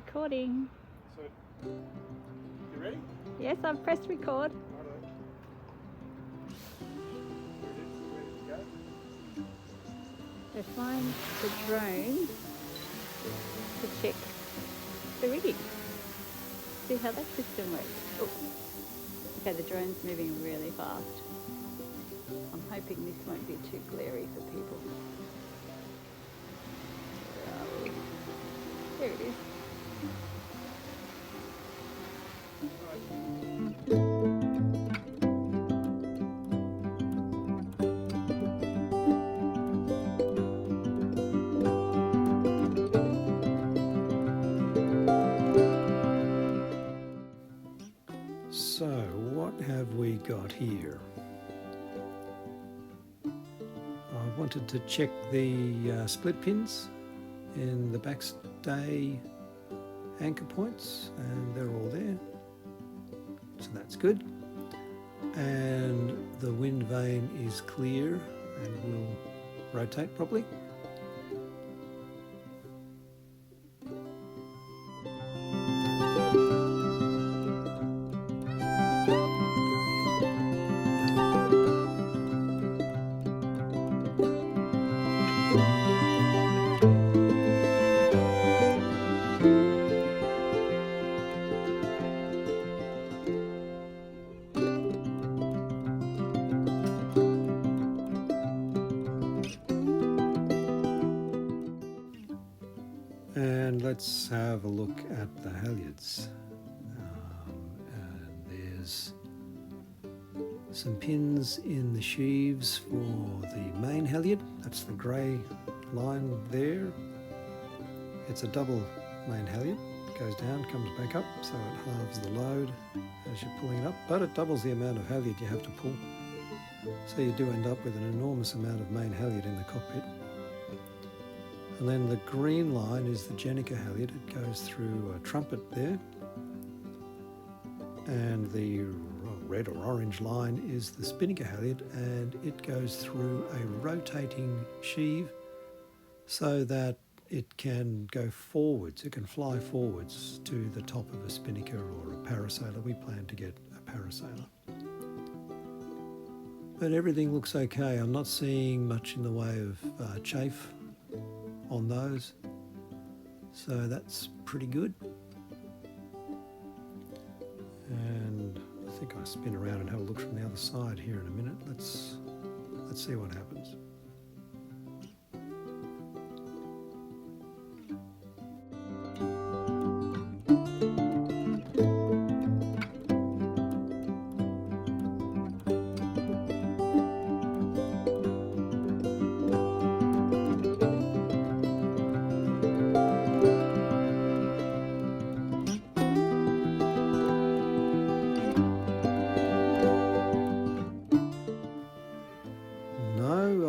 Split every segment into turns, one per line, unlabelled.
Recording.
So, you ready?
Yes, I've pressed record.
Righto. Ready to go?
We're flying the drone to check the rigging. See how that system works. Oh. Okay, the drone's moving really fast. I'm hoping this won't be too glary for people. Where are we? There it is.
So, what have we got here? I wanted to check the split pins in the backstay anchor points, and they're all there. So that's good. And the wind vane is clear and will rotate properly. And let's have a look at the halyards. And there's some pins in the sheaves for the main halyard. That's the grey line there. It's a double main halyard. It goes down, comes back up, so it halves the load as you're pulling it up, but it doubles the amount of halyard you have to pull. So you do end up with an enormous amount of main halyard in the cockpit. And then the green line is the Jenica halyard. It goes through a trumpet there. And the red or orange line is the spinnaker halyard, and it goes through a rotating sheave so that it can go forwards. It can fly forwards to the top of a spinnaker or a parasailer. We plan to get a parasailer. But everything looks okay. I'm not seeing much in the way of chafe on those, so that's pretty good. And I think I'll spin around and have a look from the other side here in a minute. Let's see what happens.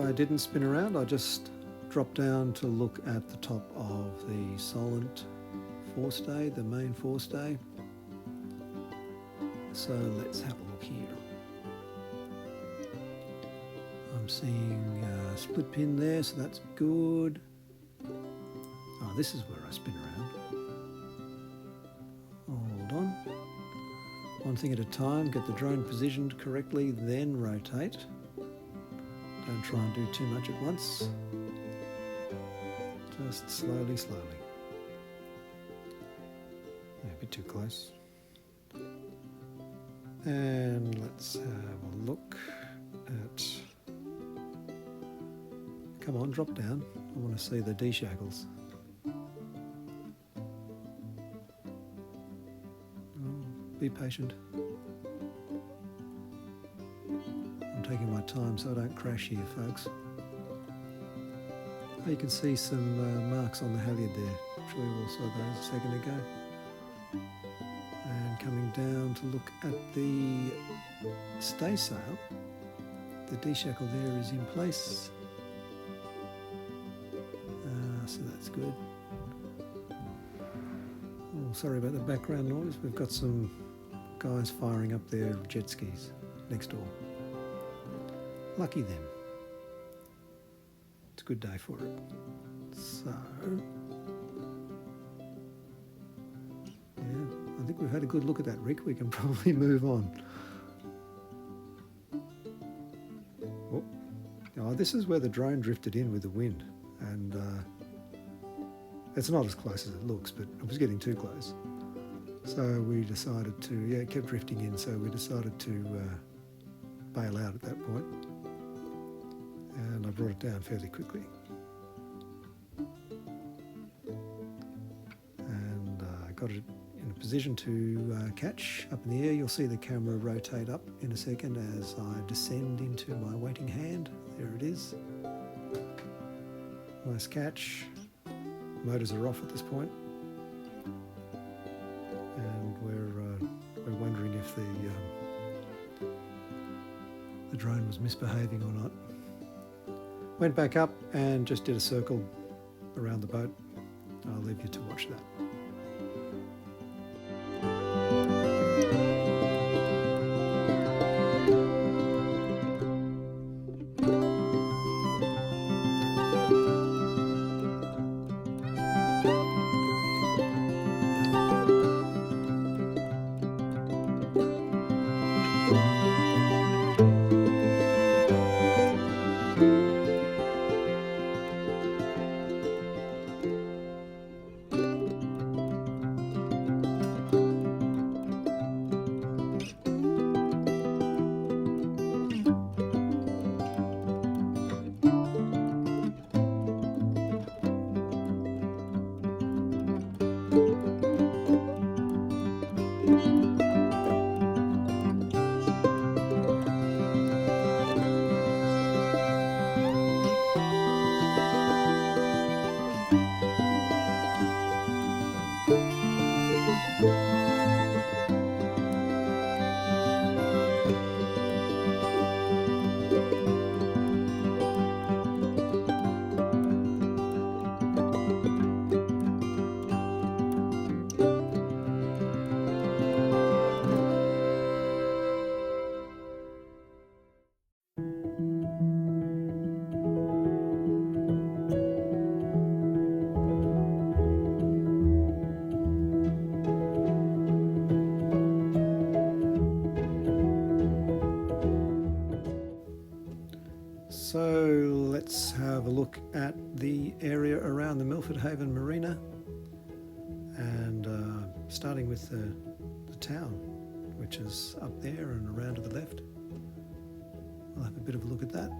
I didn't spin around, I just dropped down to look at the top of the Solent forestay, the main forestay. So let's have a look here. I'm seeing a split pin there, so that's good. Oh, this is where I spin around. Hold on. One thing at a time, get the drone positioned correctly, then rotate. Don't try and do too much at once. Just slowly, slowly. A bit too close. And let's have a look at... Come on, drop down. I want to see the D-shackles. Oh, be patient. Taking my time so I don't crash here, folks. Oh, you can see some marks on the halyard there. I'm sure you all saw those a second ago. And coming down to look at the staysail, the D-shackle there is in place. So that's good. Oh, sorry about the background noise. We've got some guys firing up their jet skis next door. Lucky them. It's a good day for it. So, we've had a good look at that, Rick. We can probably move on. Oh, this is where the drone drifted in with the wind, and it's not as close as it looks, but it was getting too close. So we decided to, yeah, it kept drifting in, so we decided to bail out at that point, and I brought it down fairly quickly. And I got it in a position to catch up in the air. You'll see the camera rotate up in a second as I descend into my waiting hand. There it is. Nice catch. Motors are off at this point, and we're wondering if the drone was misbehaving or not. Went back up and just did a circle around the boat. I'll leave you to watch that. So let's have a look at the area around the Milford Haven marina, and starting with the town, which is up there and around to the left. We'll have a bit of a look at that.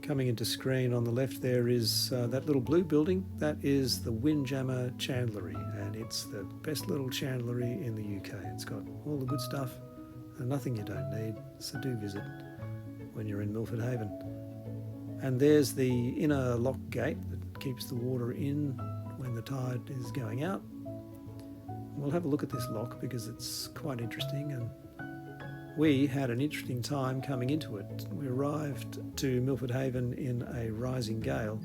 Coming into screen on the left there is that little blue building. That is the Windjammer Chandlery, and it's the best little chandlery in the UK. It's got all the good stuff and nothing you don't need, so do visit when you're in Milford Haven. And there's the inner lock gate that keeps the water in when the tide is going out. We'll have a look at this lock because it's quite interesting, and we had an interesting time coming into it. We arrived to Milford Haven in a rising gale,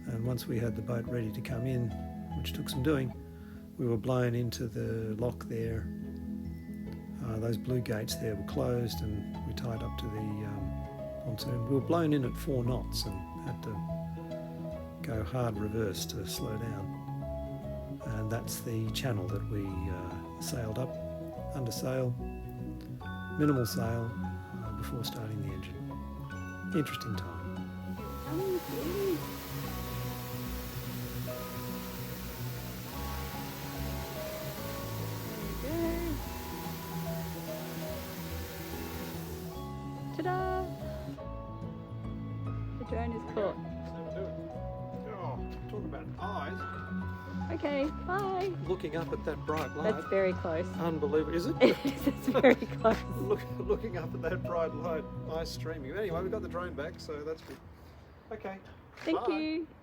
and once we had the boat ready to come in, which took some doing, we were blown into the lock there. Those blue gates there were closed, and we tied up to the pontoon. We were blown in at 4 knots and had to go hard reverse to slow down. And that's the channel that we sailed up under sail. Minimal sail before starting the engine. Interesting time.
There we go. Ta-da! The drone is caught.
Oh, talk about eyes.
Okay, bye.
Looking up at that bright light.
That's very close.
Unbelievable, is it?
It's very close.
Looking up at that bright light, eyes streaming. Anyway, we got the drone back, so that's good. Okay.
Thank
bye.
you.